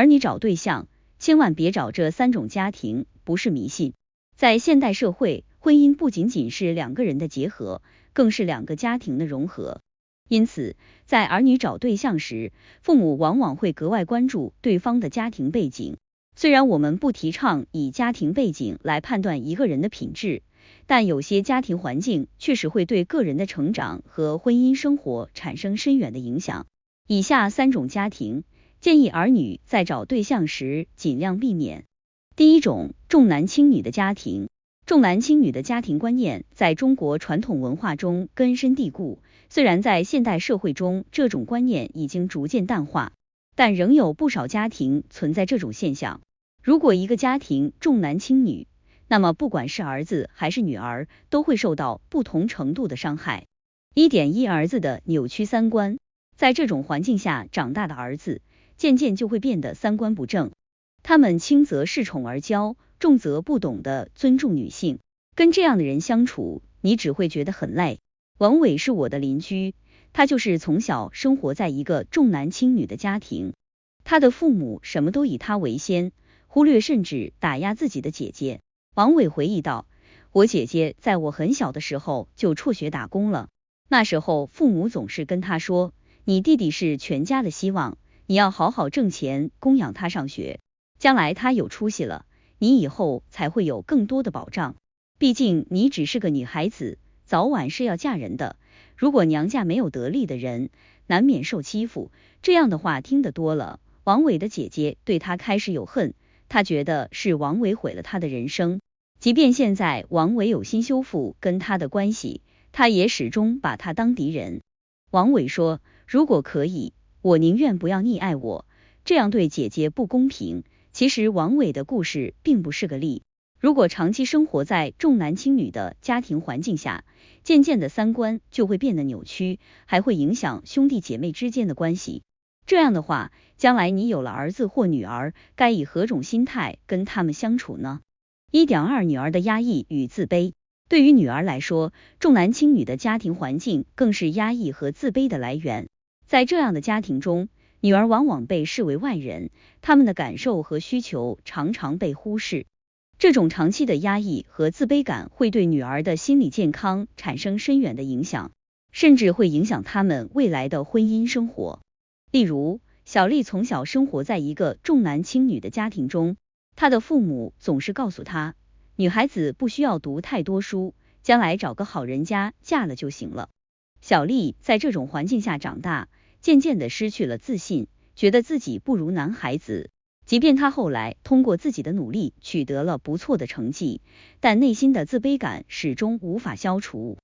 儿女找对象，千万别找这3种家庭，不是迷信。在现代社会，婚姻不仅仅是2个人的结合，更是2个家庭的融合。因此，在儿女找对象时，父母往往会格外关注对方的家庭背景。虽然我们不提倡以家庭背景来判断一个人的品质，但有些家庭环境确实会对个人的成长和婚姻生活产生深远的影响。以下3种家庭，建议儿女在找对象时尽量避免。第一种，重男轻女的家庭。重男轻女的家庭观念在中国传统文化中根深蒂固，虽然在现代社会中这种观念已经逐渐淡化，但仍有不少家庭存在这种现象。如果一个家庭重男轻女，那么不管是儿子还是女儿，都会受到不同程度的伤害。1.1儿子的扭曲三观。在这种环境下长大的儿子，渐渐就会变得三观不正。他们轻则恃宠而骄，重则不懂得尊重女性。跟这样的人相处，你只会觉得很累。王伟是我的邻居，他就是从小生活在一个重男轻女的家庭，他的父母什么都以他为先，忽略甚至打压自己的姐姐。王伟回忆道，我姐姐在我很小的时候就辍学打工了，那时候父母总是跟他说，你弟弟是全家的希望，你要好好挣钱供养他上学，将来他有出息了，你以后才会有更多的保障。毕竟你只是个女孩子，早晚是要嫁人的，如果娘家没有得力的人，难免受欺负。这样的话听得多了，王伟的姐姐对他开始有恨，他觉得是王伟毁了他的人生。即便现在王伟有心修复跟他的关系，他也始终把他当敌人。王伟说，如果可以，我宁愿不要溺爱我，这样对姐姐不公平。其实王伟的故事并不是个例，如果长期生活在重男轻女的家庭环境下，渐渐的三观就会变得扭曲，还会影响兄弟姐妹之间的关系。这样的话，将来你有了儿子或女儿，该以何种心态跟他们相处呢？1.2女儿的压抑与自卑。对于女儿来说，重男轻女的家庭环境更是压抑和自卑的来源。在这样的家庭中，女儿往往被视为外人，她们的感受和需求常常被忽视。这种长期的压抑和自卑感会对女儿的心理健康产生深远的影响，甚至会影响她们未来的婚姻生活。例如，小丽从小生活在一个重男轻女的家庭中，她的父母总是告诉她，女孩子不需要读太多书，将来找个好人家嫁了就行了。小丽在这种环境下长大，渐渐的失去了自信，觉得自己不如男孩子。即便她后来通过自己的努力取得了不错的成绩，但内心的自卑感始终无法消除。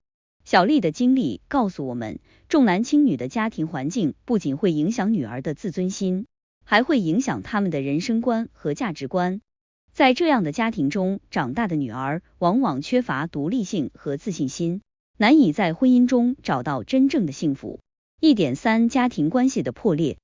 小丽的经历告诉我们，重男轻女的家庭环境不仅会影响女儿的自尊心，还会影响他们的人生观和价值观。在这样的家庭中长大的女儿，往往缺乏独立性和自信心，难以在婚姻中找到真正的幸福。1.3家庭关系的破裂。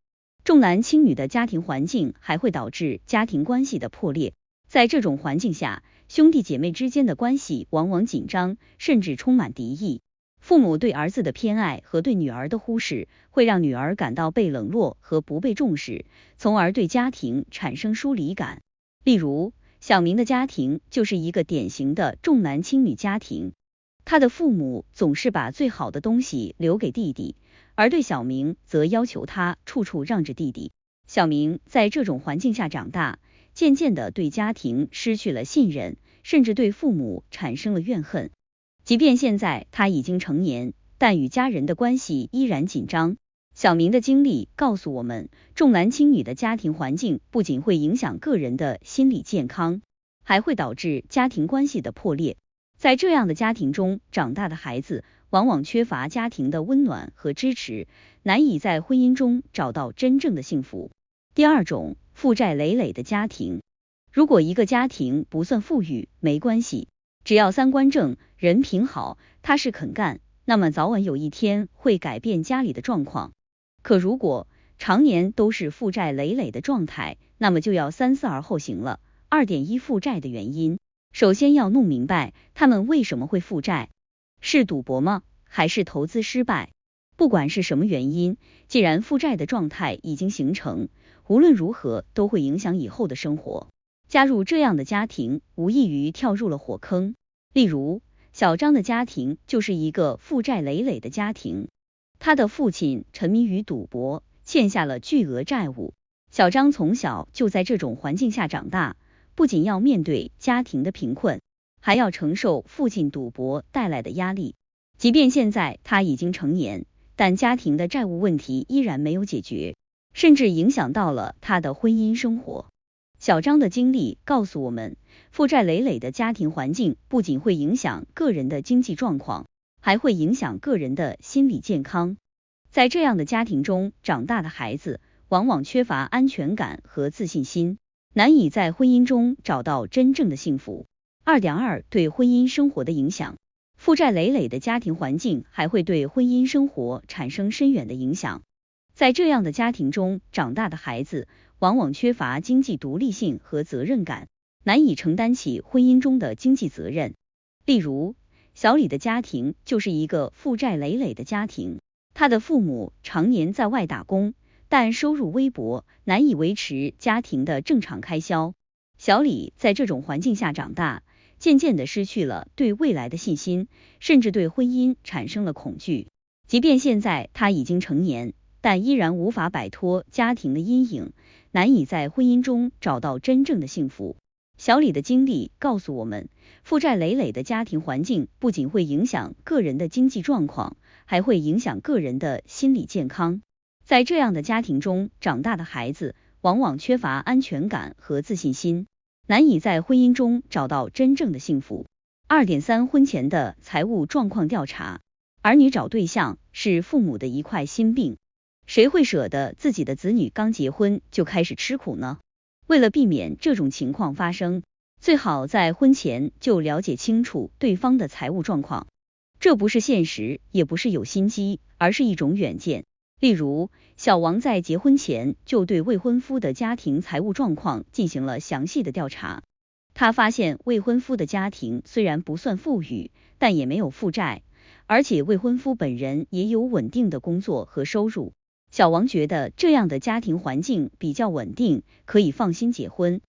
重男轻女的家庭环境还会导致家庭关系的破裂。在这种环境下，兄弟姐妹之间的关系往往紧张，甚至充满敌意。父母对儿子的偏爱和对女儿的忽视，会让女儿感到被冷落和不被重视，从而对家庭产生疏离感。例如，小明的家庭就是一个典型的重男轻女家庭，他的父母总是把最好的东西留给弟弟，而对小明则要求他处处让着弟弟。小明在这种环境下长大，渐渐的对家庭失去了信任，甚至对父母产生了怨恨。即便现在他已经成年，但与家人的关系依然紧张。小明的经历告诉我们，重男轻女的家庭环境不仅会影响个人的心理健康，还会导致家庭关系的破裂。在这样的家庭中长大的孩子，往往缺乏家庭的温暖和支持，难以在婚姻中找到真正的幸福。第2种，负债累累的家庭。如果一个家庭不算富裕，没关系，只要三观正，人品好，踏实肯干，那么早晚有一天会改变家里的状况。可如果常年都是负债累累的状态，那么就要三思而后行了。2.1负债的原因。首先要弄明白他们为什么会负债，是赌博吗？还是投资失败？不管是什么原因，既然负债的状态已经形成，无论如何都会影响以后的生活。加入这样的家庭，无异于跳入了火坑。例如，小张的家庭就是一个负债累累的家庭，他的父亲沉迷于赌博，欠下了巨额债务。小张从小就在这种环境下长大，不仅要面对家庭的贫困，还要承受父亲赌博带来的压力。即便现在他已经成年，但家庭的债务问题依然没有解决，甚至影响到了他的婚姻生活。小张的经历告诉我们，负债累累的家庭环境不仅会影响个人的经济状况，还会影响个人的心理健康。在这样的家庭中长大的孩子，往往缺乏安全感和自信心，难以在婚姻中找到真正的幸福。2.2 对婚姻生活的影响。负债累累的家庭环境还会对婚姻生活产生深远的影响。在这样的家庭中长大的孩子，往往缺乏经济独立性和责任感，难以承担起婚姻中的经济责任。例如，小李的家庭就是一个负债累累的家庭，他的父母常年在外打工，但收入微薄，难以维持家庭的正常开销。小李在这种环境下长大，渐渐的失去了对未来的信心，甚至对婚姻产生了恐惧。即便现在他已经成年，但依然无法摆脱家庭的阴影，难以在婚姻中找到真正的幸福。小李的经历告诉我们，负债累累的家庭环境不仅会影响个人的经济状况，还会影响个人的心理健康。在这样的家庭中长大的孩子，往往缺乏安全感和自信心，难以在婚姻中找到真正的幸福。2.3 婚前的财务状况调查。儿女找对象是父母的一块心病，谁会舍得自己的子女刚结婚就开始吃苦呢？为了避免这种情况发生，最好在婚前就了解清楚对方的财务状况。这不是现实，也不是有心机，而是一种远见。例如，小王在结婚前就对未婚夫的家庭财务状况进行了详细的调查。他发现未婚夫的家庭虽然不算富裕，但也没有负债，而且未婚夫本人也有稳定的工作和收入。小王觉得这样的家庭环境比较稳定，可以放心结婚。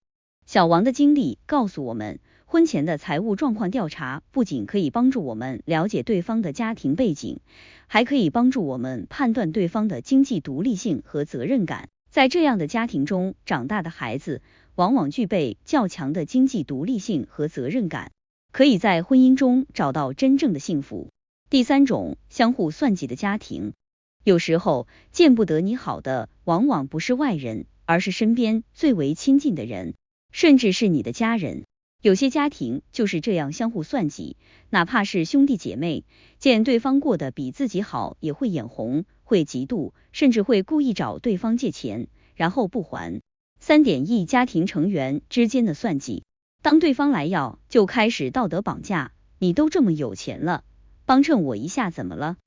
小王的经历告诉我们，婚前的财务状况调查不仅可以帮助我们了解对方的家庭背景，还可以帮助我们判断对方的经济独立性和责任感。在这样的家庭中长大的孩子，往往具备较强的经济独立性和责任感，可以在婚姻中找到真正的幸福。第3种，相互算计的家庭。有时候，见不得你好的，往往不是外人，而是身边最为亲近的人，甚至是你的家人。有些家庭就是这样相互算计，哪怕是兄弟姐妹，见对方过得比自己好，也会眼红，会嫉妒，甚至会故意找对方借钱，然后不还。3.1 家庭成员之间的算计。当对方来要，就开始道德绑架，你都这么有钱了，帮衬我一下怎么了？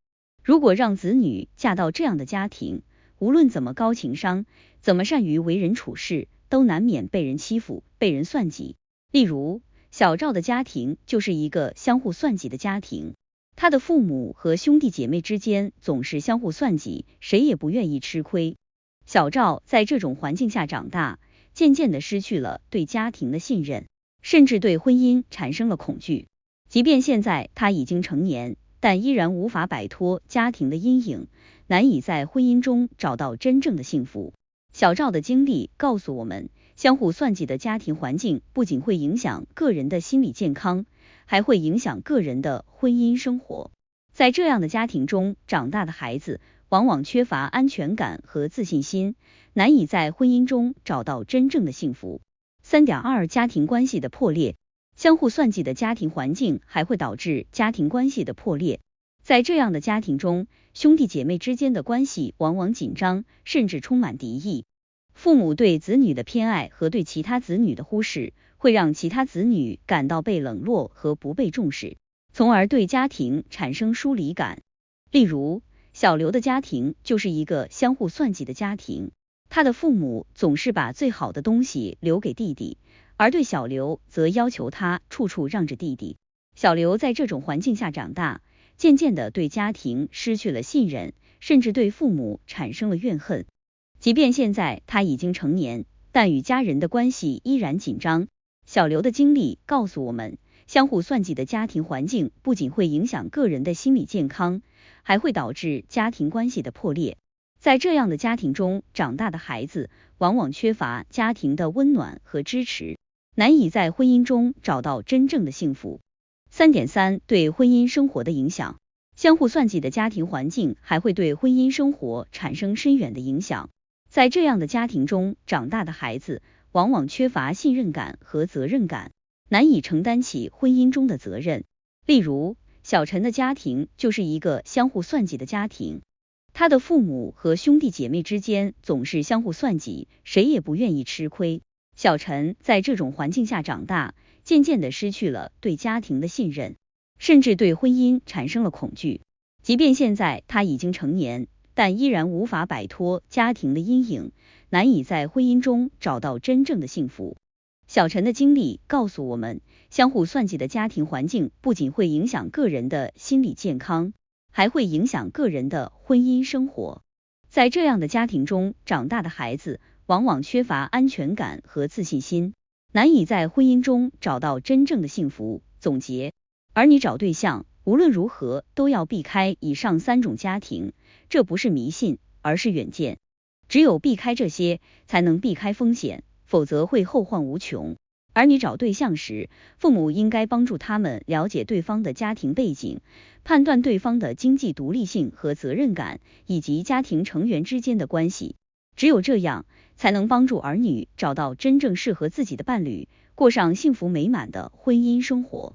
如果让子女嫁到这样的家庭，无论怎么高情商，怎么善于为人处事，都难免被人欺负，被人算计。例如，小赵的家庭就是一个相互算计的家庭，他的父母和兄弟姐妹之间总是相互算计，谁也不愿意吃亏。小赵在这种环境下长大，渐渐的失去了对家庭的信任，甚至对婚姻产生了恐惧。即便现在他已经成年，但依然无法摆脱家庭的阴影，难以在婚姻中找到真正的幸福。小赵的经历告诉我们，相互算计的家庭环境不仅会影响个人的心理健康，还会影响个人的婚姻生活。在这样的家庭中长大的孩子，往往缺乏安全感和自信心，难以在婚姻中找到真正的幸福。3.2 家庭关系的破裂。相互算计的家庭环境还会导致家庭关系的破裂。在这样的家庭中，兄弟姐妹之间的关系往往紧张，甚至充满敌意。父母对子女的偏爱和对其他子女的忽视，会让其他子女感到被冷落和不被重视，从而对家庭产生疏离感。例如，小刘的家庭就是一个相互算计的家庭，他的父母总是把最好的东西留给弟弟，而对小刘则要求他处处让着弟弟。小刘在这种环境下长大，渐渐的对家庭失去了信任，甚至对父母产生了怨恨。即便现在他已经成年，但与家人的关系依然紧张。小刘的经历告诉我们，相互算计的家庭环境不仅会影响个人的心理健康，还会导致家庭关系的破裂。在这样的家庭中长大的孩子，往往缺乏家庭的温暖和支持，难以在婚姻中找到真正的幸福。3.3 对婚姻生活的影响。相互算计的家庭环境还会对婚姻生活产生深远的影响。在这样的家庭中长大的孩子，往往缺乏信任感和责任感，难以承担起婚姻中的责任。例如，小陈的家庭就是一个相互算计的家庭，他的父母和兄弟姐妹之间总是相互算计，谁也不愿意吃亏。小陈在这种环境下长大，渐渐的失去了对家庭的信任，甚至对婚姻产生了恐惧。即便现在他已经成年，但依然无法摆脱家庭的阴影，难以在婚姻中找到真正的幸福。小陈的经历告诉我们，相互算计的家庭环境不仅会影响个人的心理健康，还会影响个人的婚姻生活。在这样的家庭中长大的孩子，往往缺乏安全感和自信心，难以在婚姻中找到真正的幸福。总结，儿女找对象，无论如何都要避开以上3种家庭，这不是迷信，而是远见。只有避开这些，才能避开风险，否则会后患无穷。儿女找对象时，父母应该帮助他们了解对方的家庭背景，判断对方的经济独立性和责任感，以及家庭成员之间的关系。只有这样，才能帮助儿女找到真正适合自己的伴侣，过上幸福美满的婚姻生活。